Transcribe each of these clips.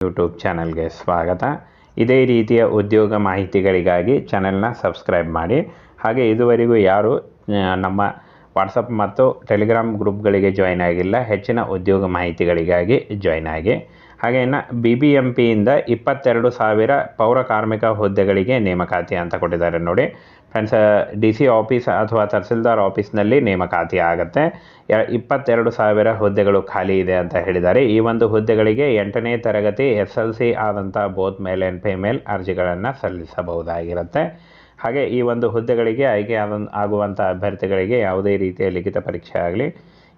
YouTube ಚಾನಲ್ಗೆ ಸ್ವಾಗತ. ಇದೇ ರೀತಿಯ ಉದ್ಯೋಗ ಮಾಹಿತಿಗಳಿಗಾಗಿ ಚಾನೆಲ್ನ ಸಬ್ಸ್ಕ್ರೈಬ್ ಮಾಡಿ. ಹಾಗೆ ಇದುವರೆಗೂ ಯಾರು ನಮ್ಮ ವಾಟ್ಸಪ್ ಮತ್ತು ಟೆಲಿಗ್ರಾಮ್ ಗ್ರೂಪ್ಗಳಿಗೆ ಜಾಯ್ನ್ ಆಗಿಲ್ಲ, ಹೆಚ್ಚಿನ ಉದ್ಯೋಗ ಮಾಹಿತಿಗಳಿಗಾಗಿ ಜಾಯ್ನ್ ಆಗಿ. ಹಾಗೆ ಇನ್ನು BBMPಯಿಂದ 22,000 ಪೌರ ಕಾರ್ಮಿಕ ಹುದ್ದೆಗಳಿಗೆ ನೇಮಕಾತಿ ಅಂತ ಕೊಟ್ಟಿದ್ದಾರೆ ನೋಡಿ ಫ್ರೆಂಡ್ಸ್. DC ಆಫೀಸ್ ಅಥವಾ ತಹಸೀಲ್ದಾರ್ ಆಫೀಸ್ನಲ್ಲಿ ನೇಮಕಾತಿ ಆಗುತ್ತೆ. 22,000 ಹುದ್ದೆಗಳು ಖಾಲಿ ಇದೆ ಅಂತ ಹೇಳಿದ್ದಾರೆ. ಈ ಒಂದು ಹುದ್ದೆಗಳಿಗೆ 8ನೇ ತರಗತಿ SLC ಆದಂಥ ಬೋತ್ ಮೇಲ್ ಆ್ಯಂಡ್ ಫಿಮೇಲ್ ಅರ್ಜಿಗಳನ್ನು ಸಲ್ಲಿಸಬಹುದಾಗಿರುತ್ತೆ. ಹಾಗೆ ಈ ಒಂದು ಹುದ್ದೆಗಳಿಗೆ ಆಯ್ಕೆ ಆಗುವಂಥ ಅಭ್ಯರ್ಥಿಗಳಿಗೆ ಯಾವುದೇ ರೀತಿಯ ಲಿಖಿತ ಪರೀಕ್ಷೆ ಆಗಲಿ,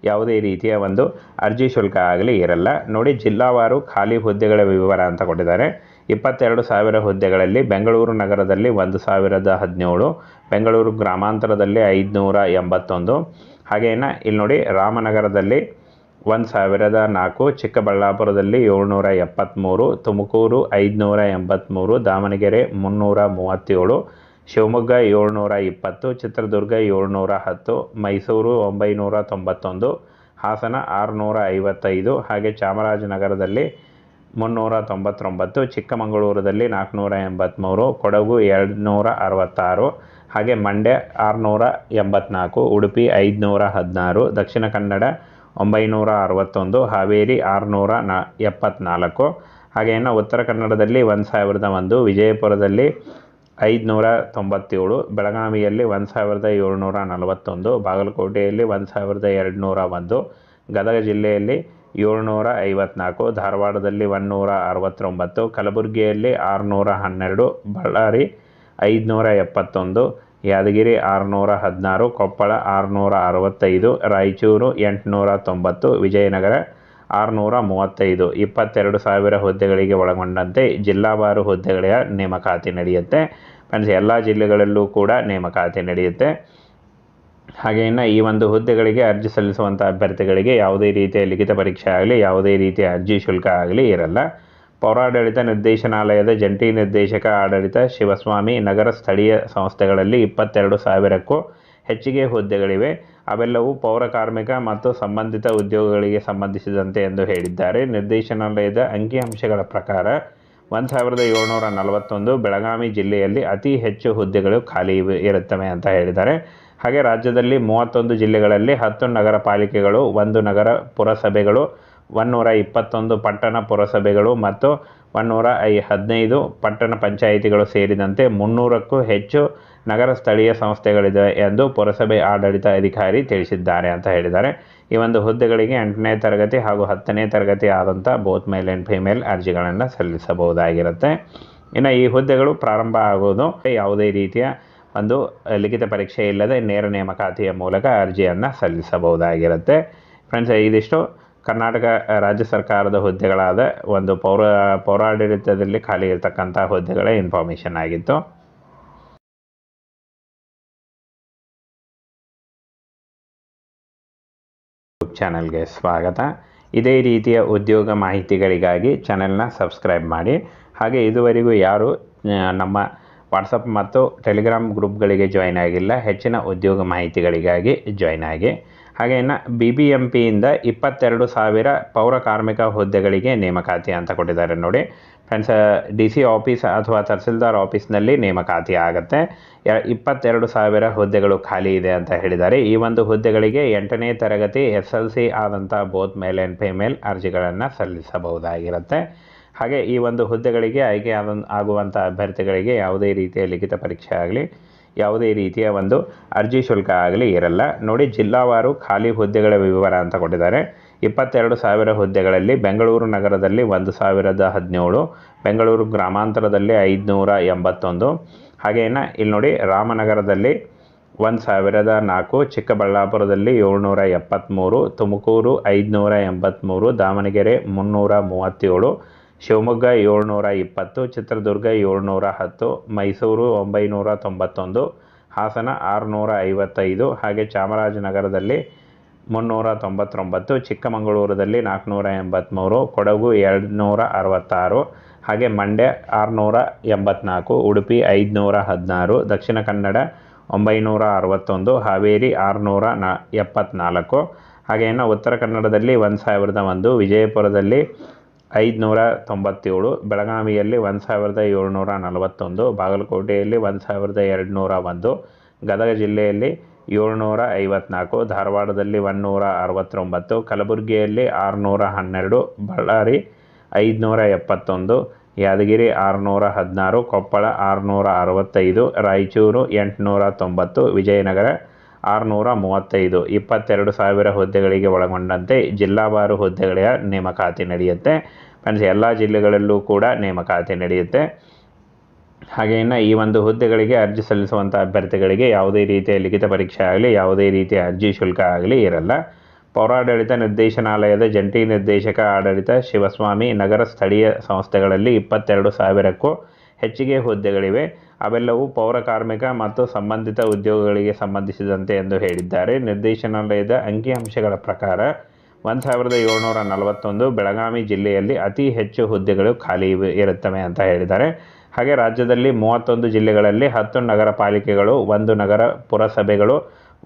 ಯಾವುದೇ ರೀತಿಯ ಒಂದು ಅರ್ಜಿ ಶುಲ್ಕ ಆಗಲಿ ಇರಲ್ಲ ನೋಡಿ. ಜಿಲ್ಲಾವಾರು ಖಾಲಿ ಹುದ್ದೆಗಳ ವಿವರ ಅಂತ ಕೊಟ್ಟಿದ್ದಾರೆ. 22,000 ಹುದ್ದೆಗಳಲ್ಲಿ ಬೆಂಗಳೂರು ನಗರದಲ್ಲಿ 1,017, ಬೆಂಗಳೂರು ಗ್ರಾಮಾಂತರದಲ್ಲಿ 581, ಹಾಗೇನ ಇಲ್ಲಿ ನೋಡಿ ರಾಮನಗರದಲ್ಲಿ 1,004, ಚಿಕ್ಕಬಳ್ಳಾಪುರದಲ್ಲಿ 773, ತುಮಕೂರು 583, ದಾವಣಗೆರೆ 337, ಶಿವಮೊಗ್ಗ 720, ಚಿತ್ರದುರ್ಗ 710, ಮೈಸೂರು 991, ಹಾಸನ 655, ಹಾಗೆ ಚಾಮರಾಜನಗರದಲ್ಲಿ 399, ಚಿಕ್ಕಮಗಳೂರಲ್ಲಿ 483, ಕೊಡಗು 266, ಹಾಗೆ ಮಂಡ್ಯ 684, ಉಡುಪಿ 516, ದಕ್ಷಿಣ ಕನ್ನಡ 961, ಹಾವೇರಿ 674, ಹಾಗೆ ಇನ್ನು ಉತ್ತರ ಕನ್ನಡದಲ್ಲಿ 1,001, ವಿಜಯಪುರದಲ್ಲಿ 597, ಬೆಳಗಾವಿಯಲ್ಲಿ 1,741, ಬಾಗಲಕೋಟೆಯಲ್ಲಿ 1,201, ಗದಗ ಜಿಲ್ಲೆಯಲ್ಲಿ 754, ಧಾರವಾಡದಲ್ಲಿ 169, ಕಲಬುರಗಿಯಲ್ಲಿ 612, ಬಳ್ಳಾರಿ 571, ಯಾದಗಿರಿ 616, ಕೊಪ್ಪಳ 665, ರಾಯಚೂರು 890, ವಿಜಯನಗರ 635. 22,000 ಹುದ್ದೆಗಳಿಗೆ ಒಳಗೊಂಡಂತೆ ಜಿಲ್ಲಾವಾರು ಹುದ್ದೆಗಳ ನೇಮಕಾತಿ ನಡೆಯುತ್ತೆ ಫ್ರೆಂಡ್ಸ್. ಎಲ್ಲ ಜಿಲ್ಲೆಗಳಲ್ಲೂ ಕೂಡ ನೇಮಕಾತಿ ನಡೆಯುತ್ತೆ. ಹಾಗೆ ಇನ್ನು ಈ ಒಂದು ಹುದ್ದೆಗಳಿಗೆ ಅರ್ಜಿ ಸಲ್ಲಿಸುವಂಥ ಅಭ್ಯರ್ಥಿಗಳಿಗೆ ಯಾವುದೇ ರೀತಿಯ ಲಿಖಿತ ಪರೀಕ್ಷೆ ಆಗಲಿ, ಯಾವುದೇ ರೀತಿಯ ಅರ್ಜಿ ಶುಲ್ಕ ಆಗಲಿ ಇರಲ್ಲ. ಪೌರಾಡಳಿತ ನಿರ್ದೇಶನಾಲಯದ ಜಂಟಿ ನಿರ್ದೇಶಕ ಆಡಳಿತ ಶಿವಸ್ವಾಮಿ, ನಗರ ಸ್ಥಳೀಯ ಸಂಸ್ಥೆಗಳಲ್ಲಿ 22,000ಕ್ಕೂ ಹೆಚ್ಚಿಗೆ ಹುದ್ದೆಗಳಿವೆ. ಅವೆಲ್ಲವೂ ಪೌರ ಕಾರ್ಮಿಕ ಮತ್ತು ಸಂಬಂಧಿತ ಉದ್ಯೋಗಗಳಿಗೆ ಸಂಬಂಧಿಸಿದಂತೆ ಎಂದು ಹೇಳಿದ್ದಾರೆ. ನಿರ್ದೇಶನಾಲಯದ ಅಂಕಿಅಂಶಗಳ ಪ್ರಕಾರ 1,741 ಬೆಳಗಾವಿ ಜಿಲ್ಲೆಯಲ್ಲಿ ಅತಿ ಹೆಚ್ಚು ಹುದ್ದೆಗಳು ಖಾಲಿ ಇರುತ್ತವೆ ಅಂತ ಹೇಳಿದ್ದಾರೆ. ಹಾಗೆ ರಾಜ್ಯದಲ್ಲಿ 31 ಜಿಲ್ಲೆಗಳಲ್ಲಿ 10 ನಗರ ಪಾಲಿಕೆಗಳು, 1 ನಗರ ಪುರಸಭೆಗಳು, 121 ಪಟ್ಟಣ ಪುರಸಭೆಗಳು ಮತ್ತು 115 ಪಟ್ಟಣ ಪಂಚಾಯಿತಿಗಳು ಸೇರಿದಂತೆ 300ಕ್ಕೂ ಹೆಚ್ಚು ನಗರ ಸ್ಥಳೀಯ ಸಂಸ್ಥೆಗಳಿದೆ ಎಂದು ಪುರಸಭೆ ಆಡಳಿತ ಅಧಿಕಾರಿ ತಿಳಿಸಿದ್ದಾರೆ ಅಂತ ಹೇಳಿದ್ದಾರೆ. ಈ ಒಂದು ಹುದ್ದೆಗಳಿಗೆ 8ನೇ ತರಗತಿ ಹಾಗೂ 10ನೇ ತರಗತಿ ಆದಂಥ ಬೋತ್ ಮೇಲ್ ಆ್ಯಂಡ್ ಫಿಮೇಲ್ ಅರ್ಜಿಗಳನ್ನು ಸಲ್ಲಿಸಬಹುದಾಗಿರುತ್ತೆ. ಇನ್ನು ಈ ಹುದ್ದೆಗಳು ಪ್ರಾರಂಭ ಆಗೋದು ಯಾವುದೇ ರೀತಿಯ ಒಂದು ಲಿಖಿತ ಪರೀಕ್ಷೆ ಇಲ್ಲದೆ ನೇರ ನೇಮಕಾತಿಯ ಮೂಲಕ ಅರ್ಜಿಯನ್ನು ಸಲ್ಲಿಸಬಹುದಾಗಿರುತ್ತೆ ಫ್ರೆಂಡ್ಸ್. ಇದಿಷ್ಟು ಕರ್ನಾಟಕ ರಾಜ್ಯ ಸರ್ಕಾರದ ಹುದ್ದೆಗಳಾದ ಒಂದು ಪೌರಾಡಳಿತದಲ್ಲಿ ಖಾಲಿ ಇರತಕ್ಕಂಥ ಹುದ್ದೆಗಳ ಇನ್ಫಾರ್ಮೇಷನ್ ಆಗಿತ್ತು. ಚಾನಲ್ಗೆ ಸ್ವಾಗತ. ಇದೇ ರೀತಿಯ ಉದ್ಯೋಗ ಮಾಹಿತಿಗಳಿಗಾಗಿ ಚಾನೆಲ್ನ ಸಬ್ಸ್ಕ್ರೈಬ್ ಮಾಡಿ. ಹಾಗೆ ಇದುವರೆಗೂ ಯಾರು ನಮ್ಮ ವಾಟ್ಸಪ್ ಮತ್ತು ಟೆಲಿಗ್ರಾಮ್ ಗ್ರೂಪ್ಗಳಿಗೆ ಜಾಯ್ನ್ ಆಗಿಲ್ಲ, ಹೆಚ್ಚಿನ ಉದ್ಯೋಗ ಮಾಹಿತಿಗಳಿಗಾಗಿ ಜಾಯ್ನ್ ಆಗಿ. ಹಾಗೆ ಇನ್ನು BBMPಯಿಂದ 22,000 ಪೌರ ಕಾರ್ಮಿಕ ಹುದ್ದೆಗಳಿಗೆ ನೇಮಕಾತಿ ಅಂತ ಕೊಟ್ಟಿದ್ದಾರೆ ನೋಡಿ ಫ್ರೆಂಡ್ಸ್. DC ಆಫೀಸ್ ಅಥವಾ ತಹಸೀಲ್ದಾರ್ ಆಫೀಸ್ನಲ್ಲಿ ನೇಮಕಾತಿ ಆಗುತ್ತೆ. 22,000 ಹುದ್ದೆಗಳು ಖಾಲಿ ಇದೆ ಅಂತ ಹೇಳಿದ್ದಾರೆ. ಈ ಒಂದು ಹುದ್ದೆಗಳಿಗೆ 8ನೇ ತರಗತಿ SLC ಆದಂಥ ಬೋತ್ ಮೇಲ್ ಆ್ಯಂಡ್ ಫಿಮೇಲ್ ಅರ್ಜಿಗಳನ್ನು ಸಲ್ಲಿಸಬಹುದಾಗಿರುತ್ತೆ. ಹಾಗೆ ಈ ಒಂದು ಹುದ್ದೆಗಳಿಗೆ ಆಯ್ಕೆ ಆಗುವಂಥ ಅಭ್ಯರ್ಥಿಗಳಿಗೆ ಯಾವುದೇ ರೀತಿಯ ಲಿಖಿತ ಪರೀಕ್ಷೆ ಆಗಲಿ, ಯಾವುದೇ ರೀತಿಯ ಒಂದು ಅರ್ಜಿ ಶುಲ್ಕ ಆಗಲಿ ಇರಲ್ಲ ನೋಡಿ. ಜಿಲ್ಲಾವಾರು ಖಾಲಿ ಹುದ್ದೆಗಳ ವಿವರ ಅಂತ ಕೊಟ್ಟಿದ್ದಾರೆ. 22,000 ಹುದ್ದೆಗಳಲ್ಲಿ ಬೆಂಗಳೂರು ನಗರದಲ್ಲಿ 1,017, ಬೆಂಗಳೂರು ಗ್ರಾಮಾಂತರದಲ್ಲಿ 581, ಹಾಗೇನ ಇಲ್ಲಿ ನೋಡಿ ರಾಮನಗರದಲ್ಲಿ 1,004, ಚಿಕ್ಕಬಳ್ಳಾಪುರದಲ್ಲಿ 773, ತುಮಕೂರು 583, ದಾವಣಗೆರೆ 337, ಶಿವಮೊಗ್ಗ 720, ಚಿತ್ರದುರ್ಗ 710, ಮೈಸೂರು 991, ಹಾಸನ 655, ಹಾಗೆ ಚಾಮರಾಜನಗರದಲ್ಲಿ 399, ಚಿಕ್ಕಮಗಳೂರಲ್ಲಿ 483, ಕೊಡಗು 266, ಹಾಗೆ ಮಂಡ್ಯ 684, ಉಡುಪಿ 516, ದಕ್ಷಿಣ ಕನ್ನಡ 961, ಹಾವೇರಿ 674, ಹಾಗೆ ಇನ್ನು ಉತ್ತರ ಕನ್ನಡದಲ್ಲಿ 1,001, ವಿಜಯಪುರದಲ್ಲಿ 597, ಬೆಳಗಾವಿಯಲ್ಲಿ 1741, ಬಾಗಲಕೋಟೆಯಲ್ಲಿ 1201, ಗದಗ ಜಿಲ್ಲೆಯಲ್ಲಿ 754, ಧಾರವಾಡದಲ್ಲಿ 169, ಕಲಬುರಗಿಯಲ್ಲಿ 612, ಬಳ್ಳಾರಿ 571, ಯಾದಗಿರಿ 616, ಕೊಪ್ಪಳ 665, ರಾಯಚೂರು 890, ವಿಜಯನಗರ 635, 22,000 ಹುದ್ದೆಗಳಿಗೆ ಒಳಗೊಂಡಂತೆ ಜಿಲ್ಲಾವಾರು ಹುದ್ದೆಗಳ ನೇಮಕಾತಿ ನಡೆಯುತ್ತೆ. ಫ್ರೆಂಡ್ಸ್, ಎಲ್ಲ ಜಿಲ್ಲೆಗಳಲ್ಲೂ ಕೂಡ ನೇಮಕಾತಿ ನಡೆಯುತ್ತೆ. ಹಾಗೆ ಇನ್ನು ಈ ಒಂದು ಹುದ್ದೆಗಳಿಗೆ ಅರ್ಜಿ ಸಲ್ಲಿಸುವಂಥ ಅಭ್ಯರ್ಥಿಗಳಿಗೆ ಯಾವುದೇ ರೀತಿಯ ಲಿಖಿತ ಪರೀಕ್ಷೆ ಆಗಲಿ, ಯಾವುದೇ ರೀತಿಯ ಅರ್ಜಿ ಶುಲ್ಕ ಆಗಲಿ ಇರಲ್ಲ. ಪೌರಾಡಳಿತ ನಿರ್ದೇಶನಾಲಯದ ಜಂಟಿ ನಿರ್ದೇಶಕ ಆಡಳಿತ ಶಿವಸ್ವಾಮಿ, ನಗರ ಸ್ಥಳೀಯ ಸಂಸ್ಥೆಗಳಲ್ಲಿ 22,000ಕ್ಕೂ ಹೆಚ್ಚಿಗೆ ಹುದ್ದೆಗಳಿವೆ. ಅವೆಲ್ಲವೂ ಪೌರ ಕಾರ್ಮಿಕ ಮತ್ತು ಸಂಬಂಧಿತ ಉದ್ಯೋಗಗಳಿಗೆ ಸಂಬಂಧಿಸಿದಂತೆ ಎಂದು ಹೇಳಿದ್ದಾರೆ. ನಿರ್ದೇಶನಾಲಯದ ಅಂಕಿಅಂಶಗಳ ಪ್ರಕಾರ 1,741 ಬೆಳಗಾವಿ ಜಿಲ್ಲೆಯಲ್ಲಿ ಅತಿ ಹೆಚ್ಚು ಹುದ್ದೆಗಳು ಖಾಲಿ ಇರುತ್ತವೆ ಅಂತ ಹೇಳಿದ್ದಾರೆ. ಹಾಗೆ ರಾಜ್ಯದಲ್ಲಿ 31 ಜಿಲ್ಲೆಗಳಲ್ಲಿ 10 ನಗರ ಪಾಲಿಕೆಗಳು, 1 ನಗರ ಪುರಸಭೆಗಳು,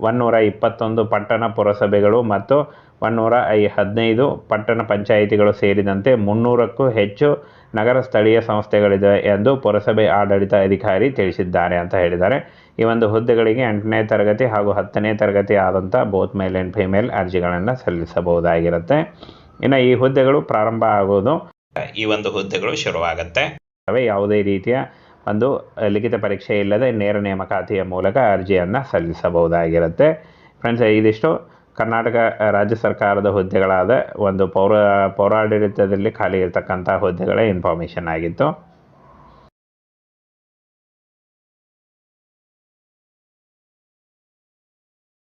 121 ಪಟ್ಟಣ ಪುರಸಭೆಗಳು ಮತ್ತು 115 ಪಟ್ಟಣ ಪಂಚಾಯಿತಿಗಳು ಸೇರಿದಂತೆ 300ಕ್ಕೂ ಹೆಚ್ಚು ನಗರ ಸ್ಥಳೀಯ ಸಂಸ್ಥೆಗಳಿದೆ ಎಂದು ಪುರಸಭೆ ಆಡಳಿತ ಅಧಿಕಾರಿ ತಿಳಿಸಿದ್ದಾರೆ ಅಂತ ಹೇಳಿದ್ದಾರೆ. ಈ ಒಂದು ಹುದ್ದೆಗಳಿಗೆ 8ನೇ ತರಗತಿ ಹಾಗೂ 10ನೇ ತರಗತಿ ಆದಂಥ ಬೋತ್ ಮೇಲ್ ಆ್ಯಂಡ್ ಫಿಮೇಲ್ ಅರ್ಜಿಗಳನ್ನು ಸಲ್ಲಿಸಬಹುದಾಗಿರುತ್ತೆ. ಇನ್ನು ಈ ಹುದ್ದೆಗಳು ಪ್ರಾರಂಭ ಆಗೋದು, ಈ ಒಂದು ಹುದ್ದೆಗಳು ಶುರುವಾಗುತ್ತೆ. ಯಾವುದೇ ರೀತಿಯ ಒಂದು ಲಿಖಿತ ಪರೀಕ್ಷೆ ಇಲ್ಲದೆ ನೇರ ನೇಮಕಾತಿಯ ಮೂಲಕ ಅರ್ಜಿಯನ್ನು ಸಲ್ಲಿಸಬಹುದಾಗಿರುತ್ತೆ. ಫ್ರೆಂಡ್ಸ್, ಇದಿಷ್ಟು ಕರ್ನಾಟಕ ರಾಜ್ಯ ಸರ್ಕಾರದ ಹುದ್ದೆಗಳಾದ ಒಂದು ಪೌರಾಡಳಿತದಲ್ಲಿ ಖಾಲಿ ಇರತಕ್ಕಂಥ ಹುದ್ದೆಗಳ ಇನ್ಫಾರ್ಮೇಷನ್ ಆಗಿತ್ತು.